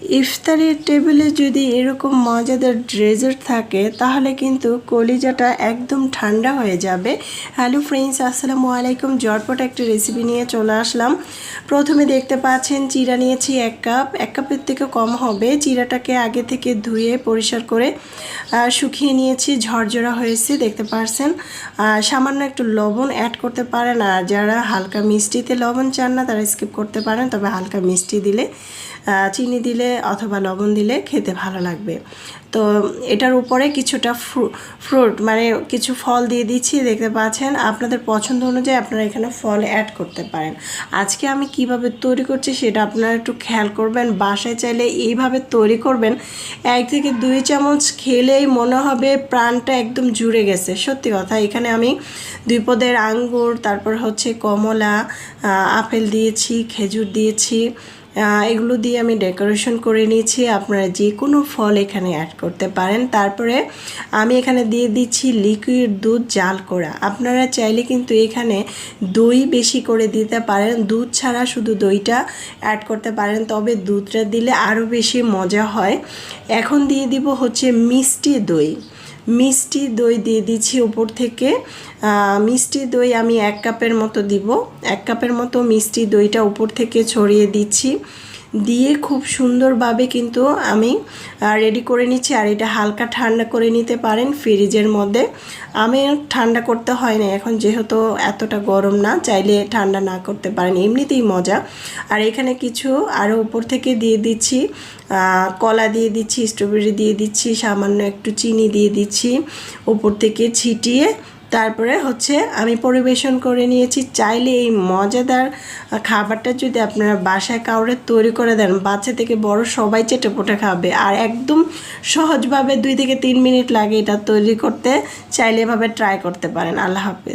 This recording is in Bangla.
ইফতারের টেবিলে যদি এরকম মজাদার ডেজার্ট থাকে তাহলে কিন্তু কলিজাটা একদম ঠান্ডা হয়ে যাবে। হ্যালো ফ্রেন্ডস, আসসালামু আলাইকুম। ঝটপট একটা রেসিপি নিয়ে চলে আসলাম। প্রথমে দেখতে পাচ্ছেন চিড়া নিয়েছি এক কাপের থেকে কম হবে। চিড়াটাকে আগে থেকে ধুয়ে পরিষ্কার করে শুকিয়ে নিয়েছি, ঝরঝরা হয়েছে দেখতে পাচ্ছেন। সামান্য একটু লবণ অ্যাড করতে পারেন, আর যারা হালকা মিষ্টিতে লবণ চান না তারা স্কিপ করতে পারেন, তবে হালকা মিষ্টি দিলে চিনি দিলে অথবা লবণ দিলে খেতে ভালো লাগবে। তো এটার উপরে কিছুটা ফ্রুট মানে কিছু ফল দিয়ে দিচ্ছি, দেখতে পাচ্ছেন। আপনাদের পছন্দ অনুযায়ী আপনারা এখানে ফল অ্যাড করতে পারেন। আজকে আমি কিভাবে তৈরি করছি সেটা আপনারা একটু খেয়াল করবেন। বাসায় চাইলে এইভাবে তৈরি করবেন, 1 থেকে 2 চামচ খেলেই মনে হবে প্রাণটা একদম জুড়ে গেছে। সত্যি কথা, এখানে আমি 2 পদের আঙ্গুর, তারপর হচ্ছে কমলা, আপেল দিয়েছি, খেজুর দিয়েছি, এগুলো দিয়ে আমি ডেকোরেশন করে নিয়েছি। আপনারা যে কোনো ফল এখানে অ্যাড করতে পারেন। তারপরে আমি এখানে দিয়ে দিচ্ছি লিকুইড দুধ জাল করা। আপনারা চাইলে কিন্তু এখানে দই বেশি করে দিতে পারেন, দুধ ছাড়া শুধু দইটা অ্যাড করতে পারেন, তবে দুধটা দিলে আরও বেশি মজা হয়। এখন দিয়ে দিব হচ্ছে মিষ্টি দই দিয়ে দিচ্ছি উপর থেকে। মিষ্টি দই আমি 1 কাপের মতো দিব। 1 কাপের মতো মিষ্টি দইটা উপর থেকে ছড়িয়ে দিচ্ছি, দিয়ে খুব সুন্দরভাবে কিন্তু আমি রেডি করে নিচ্ছি। আর এটা হালকা ঠান্ডা করে নিতে পারেন ফ্রিজের মধ্যে। আমি ঠান্ডা করতে হয় না এখন, যেহেতু এতটা গরম না, চাইলে ঠান্ডা না করতে পারেন, এমনিতেই মজা। আর এখানে কিছু আরও উপর থেকে দিয়ে দিচ্ছি, কলা দিয়ে দিচ্ছি, স্ট্রবেরি দিয়ে দিচ্ছি, সামান্য একটু চিনি দিয়ে দিচ্ছি উপর থেকে ছিটিয়ে। তারপরে হচ্ছে আমি পরিবেশন করে নিয়েছি। চাইলে এই মজাদার খাবারটা যদি আপনারা বাসায় কাউরে তৈরি করে দেন, বাচ্চা থেকে বড় সবাই চেটেপুটে খাবে। আর একদম সহজভাবে 2 থেকে 3 মিনিট লাগে এটা তৈরি করতে। চাইলে এভাবে ট্রাই করতে পারেন। আল্লাহ হাফেজ।